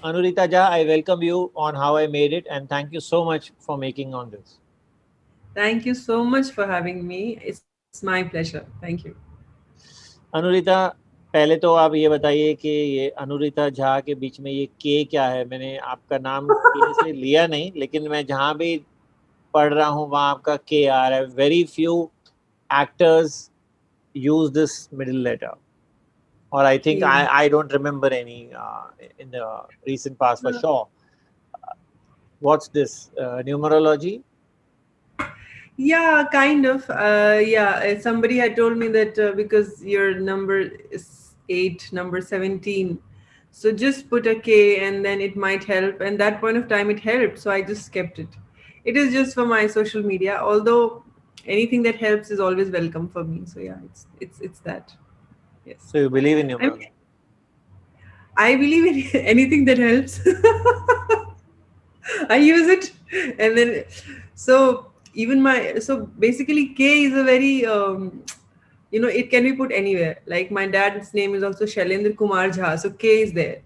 Anurita Jha, I welcome you on How I Made It, and thank you so much for making on this. Thank you so much for having me. It's my pleasure. Thank you. Anurita, पहले तो आप ये बताइए कि ये अनुरिता झा के बीच में ये के क्या है? मैंने आपका नाम के से लिया नहीं, लेकिन मैं जहाँ भी पढ़ रहा हूँ वहाँ आपका के आ रहा है. Very few actors use this middle letter, or I think Okay. I don't remember any in the recent past for sure. What's this numerology? Yeah, kind of. Yeah, somebody had told me that because your number is 8, number 17, so just put a K and then it might help. And that point of time, it helped. So I just kept it. It is just for my social media, although anything that helps is always welcome for me. So yeah, it's that. Yes. So you believe in I mean, numerology? I believe in anything that helps. I use it, and then so even my so basically K is a very it can be put anywhere. Like my dad's name is also Shailendra Kumar Jha, so K is there.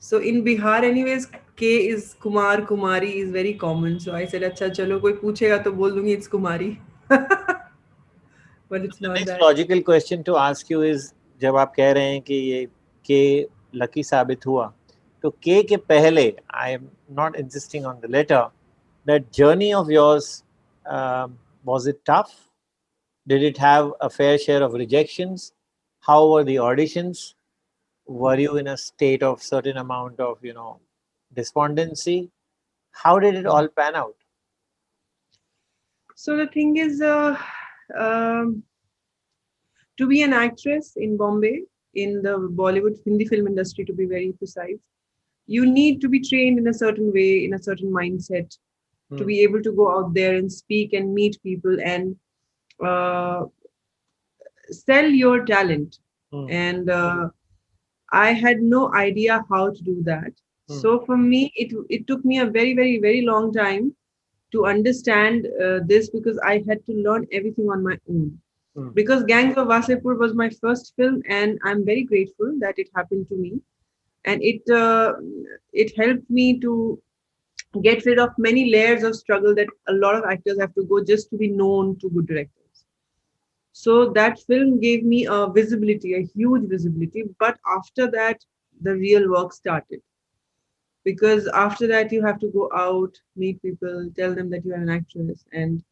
So in Bihar, anyways, K is Kumar, Kumari is very common. So I said, अच्छा चलो कोई पूछेगा तो बोल दूंगी it's Kumari, but it's The not next that. logical question to ask you is, जब आप कह रहे हैं कि ये के लकी साबित हुआ, तो के पहले, I am not insisting on the letter, that journey of yours, was it tough? Did it have a fair share of rejections? How were the auditions? Were you in a state of certain amount of, despondency? How did it all pan out? So the thing is, um, to be an actress in Bombay, in the Bollywood Hindi film industry, to be very precise, you need to be trained in a certain way, in a certain mindset, to Hmm. be able to go out there and speak and meet people and uh, sell your talent. Hmm. And I had no idea how to do that. Hmm. So for me, it took me a very, very, very long time to understand this because I had to learn everything on my own. Hmm. Because Gangs of Wasepur was my first film, and I'm very grateful that it happened to me, and it helped me to get rid of many layers of struggle that a lot of actors have to go just to be known to good directors. So that film gave me a visibility, a huge visibility. But after that, the real work started. Because after that, you have to go out, meet people, tell them that you are an actress, and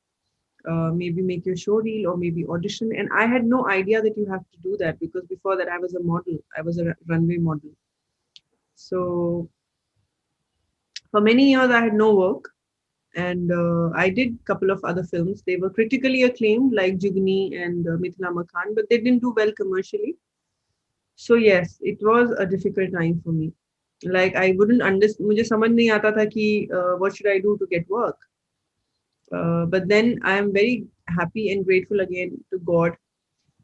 maybe make your show reel or maybe audition. And I had no idea that you have to do that because before that, I was a model, I was a runway model. So for many years, I had no work. And I did a couple of other films. They were critically acclaimed, like Jugni and Mithila Makhan, but they didn't do well commercially. So yes, it was a difficult time for me. Like I wouldn't understand. मुझे समझ नहीं आता था कि what should I do to get work. But then I am very happy and grateful again to God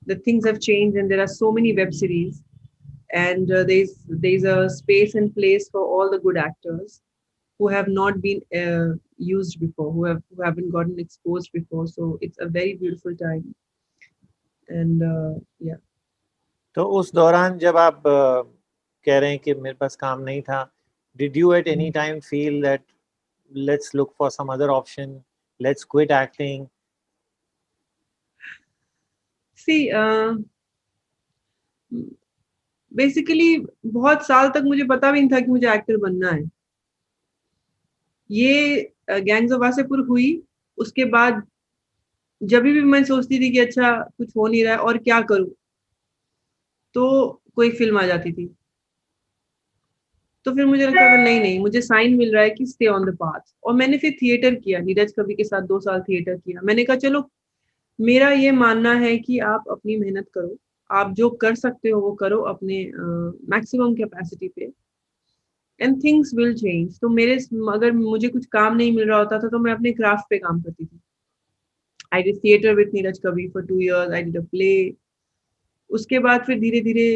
that things have changed and there are so many web series and there's a space and place for all the good actors who have not been used before, who haven't gotten exposed before. So it's a very beautiful time, and yeah. तो उस दौरान जब आप कह रहे हैं कि मेरे पास काम नहीं था, did you at any time feel that let's look for some other option, let's quit acting? See, basically बहुत साल तक मुझे पता भी नहीं था कि मुझे एक्टर बनना है. ये गैंग्स ऑफ वासेपुर हुई, उसके बाद जब भी मैं सोचती थी कि अच्छा कुछ हो नहीं रहा है और क्या करूं, तो कोई फिल्म आ जाती थी. तो फिर मुझे लगता था नहीं नहीं मुझे साइन मिल रहा है कि स्टे ऑन द पाथ. और मैंने फिर थिएटर किया, नीरज कवि के साथ 2 साल थिएटर किया. मैंने कहा चलो, मेरा ये मानना है कि आप अपनी मेहनत करो, आप जो कर सकते हो वो करो अपने मैक्सिमम कैपेसिटी पे, एंड थिंग्स विल चेंज. तो मेरे अगर मुझे कुछ काम नहीं मिल रहा होता था तो मैं अपने क्राफ्ट पे काम करती थी. I did theatre with Neeraj Kavi for 2 years. I did a play. उसके बाद फिर धीरे धीरे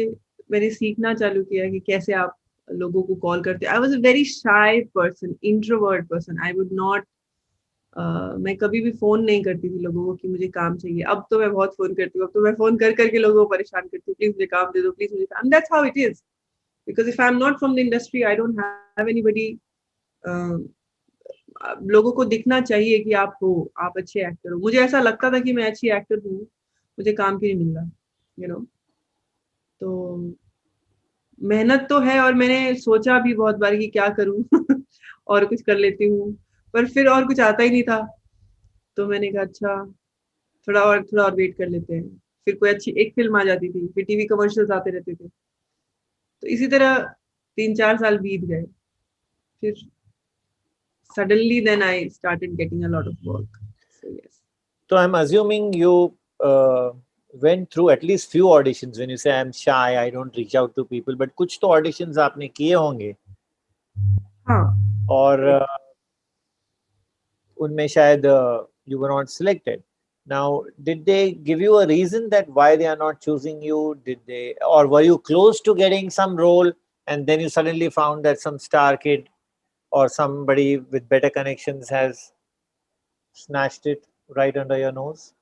मैंने सीखना चालू किया कि कैसे आप लोगों को कॉल करते. I was a very shy person, introvert person. I would not मैं कभी भी फोन नहीं करती थी लोगों को कि मुझे काम चाहिए. अब तो मैं बहुत फोन करती हूँ. अब तो मैं फोन कर करके लोगों को परेशान करती हूँ, प्लीज मुझे काम दे दो, प्लीज मुझे काम. That's how it is. because if I'm not from the industry, I don't have anybody. uh, लोगों को दिखना चाहिए कि आप हो, आप अच्छे एक्टर हो. मुझे ऐसा लगता था कि मैं अच्छी एक्टर हूँ, मुझे काम क्यों नहीं मिल रहा, यू नो. तो मेहनत तो है, और मैंने सोचा भी बहुत बार कि क्या करूँ और कुछ कर लेती हूँ, पर फिर और कुछ आता ही नहीं था. तो मैंने कहा अच्छा, थोड़ा और वेट कर लेते हैं. फिर कोई अच्छी एक फिल्म आ जाती थी, फिर टीवी कमर्शियल्स आते रहते थे. तो इसी तरह 3-4 साल बीत गए. फिर suddenly then I started getting a lot of work. So yes. So I'm assuming you went through at least few auditions. When you say I'm shy, I don't reach out to people, but कुछ तो auditions आपने किए होंगे. हाँ. और उनमें शायद you were not selected. Now, did they give you a reason that why they are not choosing you? Did they, or were you close to getting some role and then you suddenly found that some star kid or somebody with better connections has snatched it right under your nose?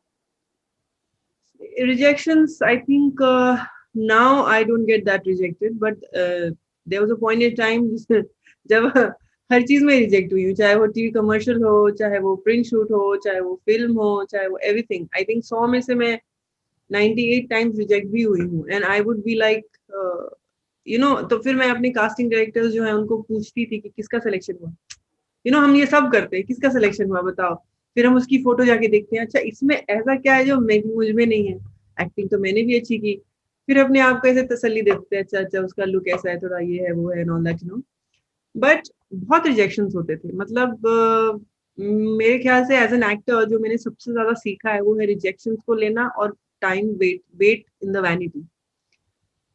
Rejections, I think now I don't get that rejected, but there was a point in time जब हर चीज में reject हुई हूँ, चाहे वो TV commercial हो, चाहे वो प्रिंट शूट हो, चाहे वो फिल्म हो, चाहे वो एवरीथिंग. आई थिंक 100 में से मैं 98 टाइम्स रिजेक्ट भी हुई हूँ. And I would be like, you know, तो फिर मैं अपने कास्टिंग डायरेक्टर्स जो है उनको पूछती थी कि किसका सिलेक्शन हुआ. हम ये सब करते हैं, किसका सिलेक्शन हुआ बताओ. फिर हम उसकी फोटो जाके देखते हैं, अच्छा इसमें ऐसा क्या है जो मुझ में नहीं है. एक्टिंग तो मैंने भी अच्छी की. फिर अपने आप को ऐसे तसल्ली देते हैं, अच्छा अच्छा उसका लुक ऐसा है, थोड़ा ये है वो है, ऑल दैट, बट बहुत रिजेक्शन होते थे. मतलब मेरे ख्याल से एज एन एक्टर जो मैंने सबसे ज्यादा सीखा है वो है रिजेक्शन को लेना और time wait in the vanity.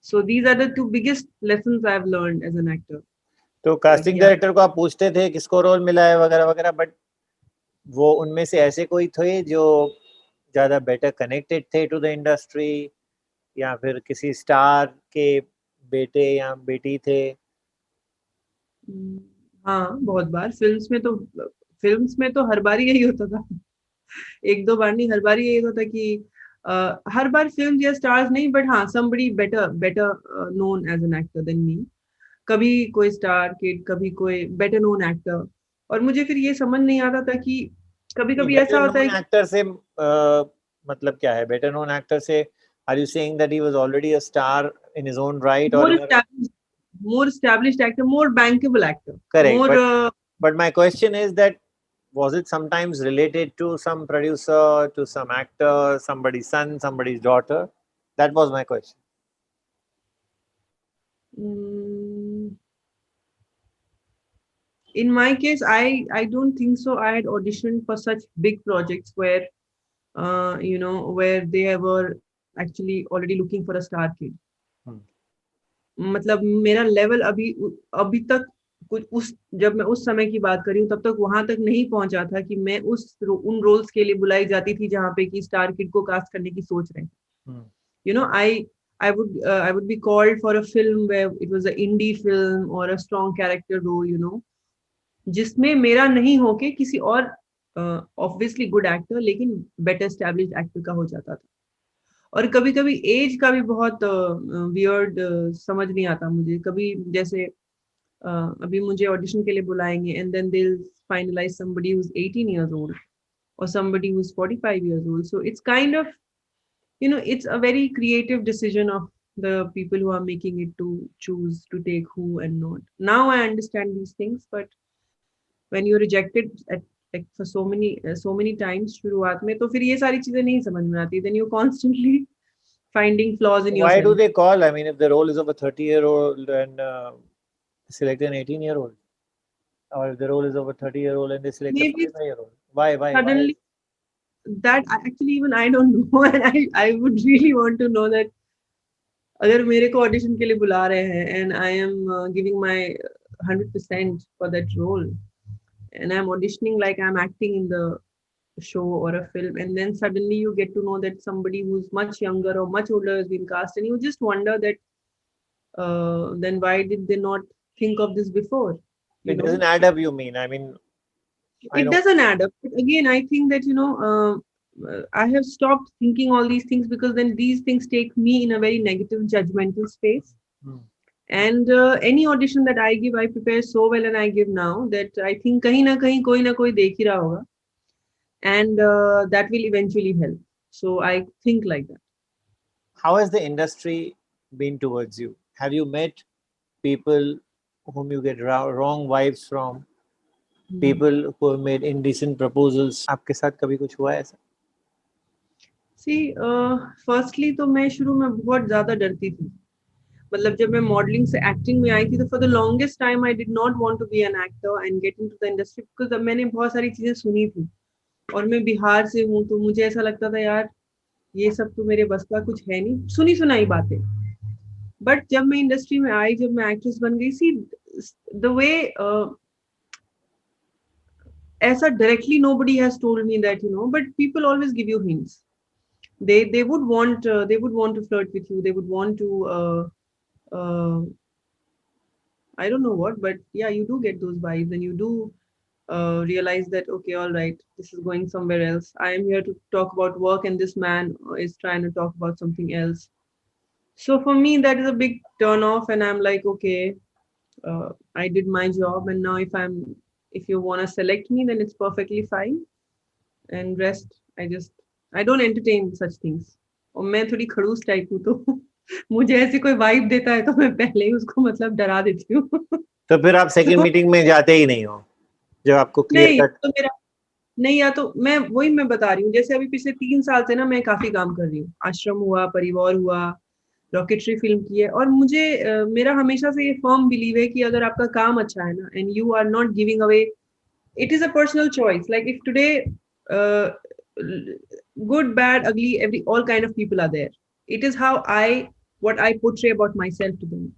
So these are the 2 biggest lessons I have learned as an actor. तो कास्टिंग डायरेक्टर को आप पूछते थे किसको रोल मिला है वगैरह वगैरह, बट वो उनमें से ऐसे कोई थे जो ज्यादा बेटर कनेक्टेड थे टू द इंडस्ट्री, या फिर किसी स्टार के बेटे या बेटी थे? हाँ, बहुत बार. फिल्म्स में तो हर बार यही होता था. एक दो बार नहीं, हर बार यही होता था कि हर बार फिल्म या स्टार्स नहीं, बट हाँ, somebody better known as an actor than me. कभी कोई स्टार किड, कभी कोई बेटर नोन एक्टर. और मुझे फिर ये समझ नहीं आता था कि कभी कभी ऐसा होता है कि एक्टर से मतलब क्या है बेटर नोन एक्टर से? Are you saying that he was already a star in his own right, और more established actor, more bankable actor? correct, more but my question is that was it sometimes related to some producer, to some actor, somebody's son, somebody's daughter? That was my question. In my case, I don't think so. I had auditioned for such big projects where where they were actually already looking for a star kid. मतलब मेरा level अभी तक कुछ उस, जब मैं उस समय की बात करी हूँ तब तक वहां तक नहीं पहुंचा था कि मैं उन रोल्स के लिए बुलाई जाती थी जहां पे कि स्टार किड को कास्ट करने की सोच रहे हैं. I would be called for a film where it was an indie film or a strong character role, जिसमें मेरा नहीं होके किसी और ऑब्वियसली गुड एक्टर लेकिन बेटर एस्टैब्लिश्ड एक्टर का हो जाता था. और कभी कभी एज का भी बहुत वियर्ड समझ नहीं आता मुझे. कभी जैसे अभी मुझे ऑडिशन के लिए बुलाएंगे and then they will finalise somebody who's 18 years old or somebody who's 45 years old. So it's kind of, it's a very creative decision of the people who are making it to choose to take who and not. Now I understand these things, but when you're rejected at like for so many times शुरुआत में, तो फिर ये सारी चीजें नहीं समझ में आती. Then you're constantly finding flaws in yourself. Why do they call? I mean, if the role is of a 30-year-old and select an 18-year-old, or if the role is of a 30-year-old and they select a 45-year-old, why? Suddenly, that actually even I don't know, and I would really want to know that. अगर मेरे को audition के लिए बुला रहे हैं and I am giving my 100% for that role, and I'm auditioning like I'm acting in the show or a film, and then suddenly you get to know that somebody who's much younger or much older has been cast, and you just wonder that then why did they not think of this before? It doesn't add up, you mean? I mean, it doesn't add up. But again, I think that I have stopped thinking all these things, because then these things take me in a very negative judgmental space. And any audition that I give, I prepare so well and I give now that I think kahin na koi dekh hi raha hoga, and that will eventually help. So I think like that. How has the industry been towards you? Have you met people whom you get wrong vibes from? People who have made indecent proposals? आपके साथ कभी कुछ हुआ है ऐसा? See, firstly तो मैं शुरू में बहुत ज़्यादा डरती थी. मतलब जब मैं मॉडलिंग से एक्टिंग में आई थी तो for the longest time I did not want to be an actor and get into the industry, because अब मैंने बहुत सारी चीजें सुनी थी और मैं बिहार से हूँ तो मुझे ऐसा लगता था यार ये सब तो मेरे बस का कुछ है नहीं, सुनी सुनाई बातें. बट जब मैं इंडस्ट्री में आई, जब मैं एक्ट्रेस बन गई, सी द वे ऐसा directly nobody has told me that, you know, but people always give you hints. They would want to flirt with you, they would want to uh, I don't know what, but yeah, you do get those vibes and you do realize that, okay, all right, this is going somewhere else. I am here to talk about work and this man is trying to talk about something else. So for me, that is a big turn off, and I'm like, okay, I did my job, and now if you want to select me, then it's perfectly fine. And rest, I don't entertain such things. और मैं थोड़ी खड़ूस type हूँ तो मुझे ऐसी कोई vibe देता है तो मैं पहले ही उसको मतलब डरा देती हूँ. तो फिर आप सेकंड तो मीटिंग में जाते ही नहीं हो जब आपको क्लियर नहीं कट? तो मेरा नहीं, या तो मैं बता रही हूँ, जैसे अभी पिछले 3 साल से ना मैं काफी काम कर रही हूँ. आश्रम हुआ, परिवार हुआ, रॉकेटरी फिल्म की है, और मुझे मेरा हमेशा से ये फर्म बिलीव है कि अगर आपका काम अच्छा है ना and you are not giving away, it is a personal choice. Like if today uh, good, bad, ugly, every all kind of people are there. It is how what I portray about myself to them.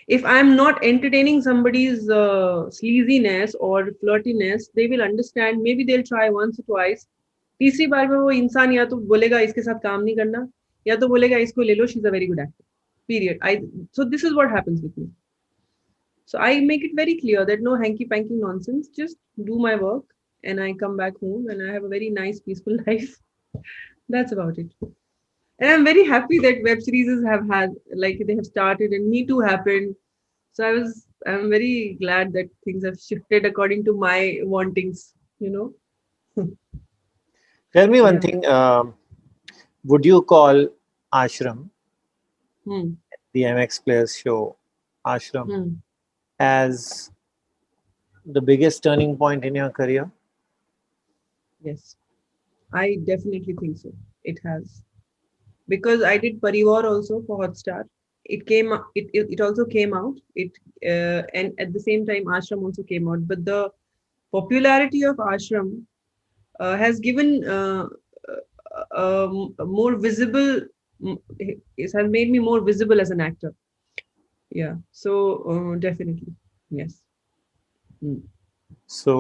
If I'm not entertaining somebody's sleaziness or flirtiness, they will understand. Maybe they'll try once or twice. तीसरी बार में वो इंसान या तो बोलेगा इसके साथ काम नहीं करना, या तो बोलेगा इसको ले लो, she is a very good actor. Period. So this is what happens with me. So I make it very clear that no hanky panky nonsense. Just do my work, and I come back home and I have a very nice, peaceful life. That's about it. And I'm very happy that web series have had, like, they have started, and Me Too happened. So I'm very glad that things have shifted according to my wantings. You know. Tell me one Yeah. thing. Would you call Ashram, Hmm. the MX Players show, Ashram, Hmm. as the biggest turning point in your career? Yes, I definitely think so. It has, because I did Parivar also for Hotstar. It also came out. And at the same time Ashram also came out. But the popularity of Ashram has given more visible. It has made me more visible as an actor. Yeah. So definitely yes. Mm. So,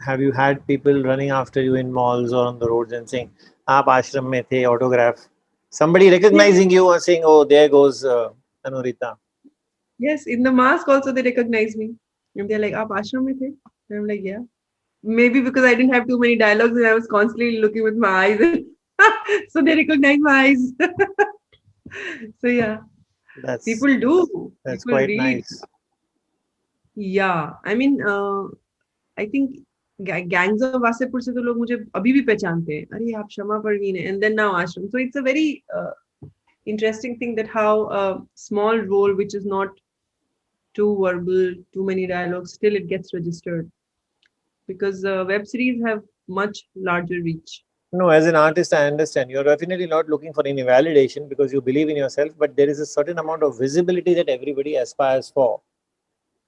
have you had people running after you in malls or on the roads and saying, "Aap ashram mein the, autograph"? Somebody Yeah. recognizing you or saying, "Oh, there goes Anurita." Yes. In the mask also they recognize me. And they're like, "Aap ashram mein the?" And I'm like, yeah. Maybe because I didn't have too many dialogues and I was constantly looking with my eyes, and so they recognize my eyes. So yeah, That's people do. that's People quite really do. nice. Yeah, I mean, I think gangs of Wasipur से तो लोग मुझे अभी भी पहचानते हैं. अरे आप शमा परवीन हैं, and then now Ashram. So it's a very interesting thing that how a small role which is not too verbal, too many dialogues, still it gets registered, because web series have much larger reach. No, as an artist, I understand. You're definitely not looking for any validation because you believe in yourself, but there is a certain amount of visibility that everybody aspires for.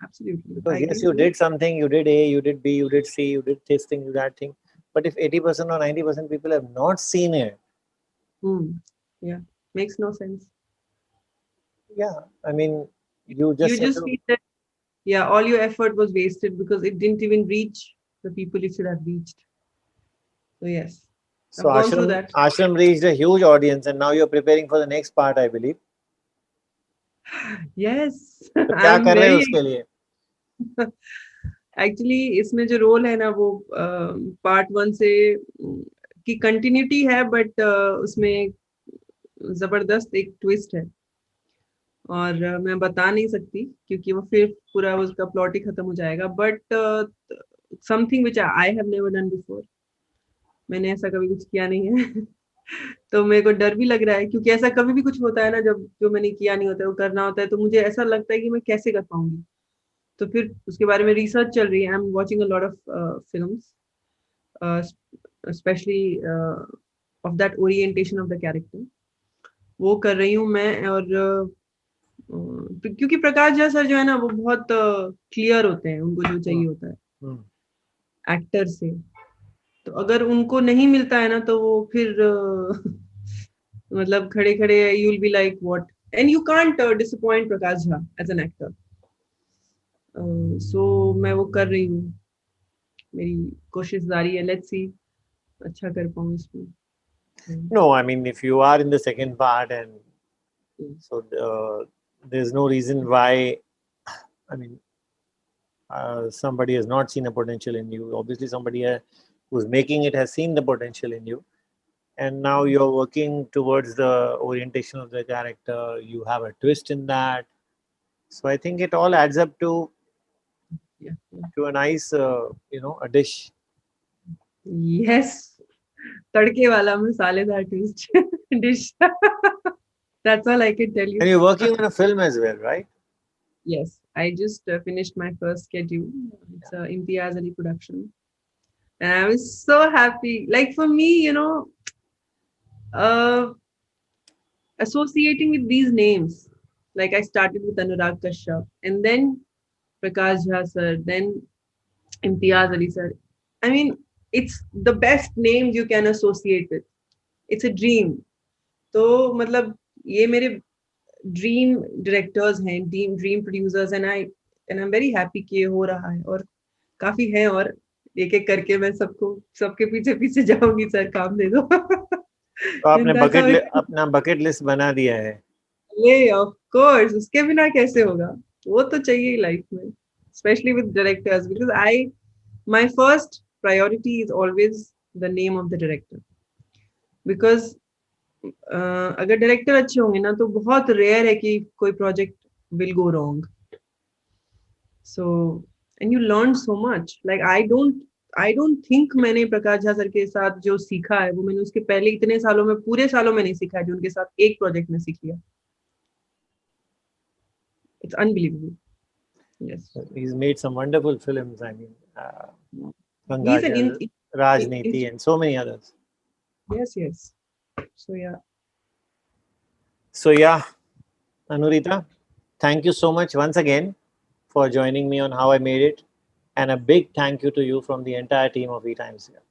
Absolutely, I Because yes, agree you with you. did something, you did A, you did B, you did C, you did this thing, you did that thing. But if 80% or 90% people have not seen it, Yeah, makes no sense. yeah, I mean, you You just have just to. feel that, yeah, all your effort was wasted because it didn't even reach the people it should have reached. So yes, So I've gone through Ashram, that. Ashram reached a huge audience, and now you're preparing for the next part, I believe. Yes, तो क्या I'm कर रहे हो very उसके लिए? actually इसमें जो role है ना वो पार्ट 1 से की कंटिन्यूटी है, बट उसमें जबरदस्त एक ट्विस्ट है. और मैं बता नहीं सकती क्योंकि वो फिर पूरा उसका प्लॉट ही खत्म हो जाएगा, but something which I have never done before, मैंने ऐसा कभी कुछ किया नहीं है। तो मेरे को डर भी लग रहा है क्योंकि ऐसा कभी भी कुछ होता है ना, जब जो मैंने किया नहीं होता है वो करना होता है, तो मुझे ऐसा लगता है कि मैं कैसे कर पाऊंगी। तो फिर उसके बारे में रिसर्च चल रही है, I am watching a lot of films, specially of that orientation of the character, वो कर रही हूँ मैं। और क्योंकि प्रकाश झा सर जो है ना वो बहुत क्लियर होते हैं, उनको जो चाहिए होता है एक्टर से, तो अगर उनको नहीं मिलता है ना तो वो फिर मतलब खड़े खड़े you will be like what, and you can't disappoint Prakash Jha as an actor. So मैं वो कर रही हूँ, मेरी कोशिश जारी है, लेट्स सी अच्छा कर पाऊँ इसमें। No, I mean, if you are in the second part, and so there's no reason why. I mean, somebody has not seen a potential in you. Obviously, somebody who's making it has seen the potential in you, and now you're working towards the orientation of the character. You have a twist in that, so I think it all adds up Yeah. to a nice, a dish. Yes, तड़के वाला मसालेदार dish. That's all I can tell you. And you're working on a film as well, right? Yes, I just finished my first schedule. It's a Imtiaz Ali production, and I was so happy. Like for me, uh, associating with these names, like I started with Anurag Kashyap, and then Prakash Jha sir, then Imtiaz Ali sir. I mean, it's the best names you can associate with. It's a dream. तो मतलब ये मेरे dream directors हैं, dream producers, and I am very happy कि ये हो रहा है, और काफी है, और एक एक करके मैं सबके पीछे पीछे जाऊंगी, सर काम दे दो। तो आपने And that's how it, अपना बकेट लिस्ट बना दिया है। ये ऑफ कोर्स, उसके बिना कैसे होगा, वो तो चाहिए ही लाइफ में, specially with directors, because I my first priority is always the name of the director, because अगर डायरेक्टर अच्छे होंगे ना तो बहुत रेयर है कि कोई project will go wrong. So and you learn so much, like I don't think मैंने प्रकाश झा सर के साथ जो सीखा है वो मैंने उसके पहले इतने सालों में, पूरे सालों में नहीं सीखा है जो उनके साथ एक प्रोजेक्ट में सीख लिया। It's unbelievable. Yes, He's made some wonderful films. I mean, he is Gangajal, and, Rajniti, and so many others. Yes yes, so yeah, So yeah, Anurita, thank you so much once again for joining me on How I Made It, and a big thank you to you from the entire team of E Times here.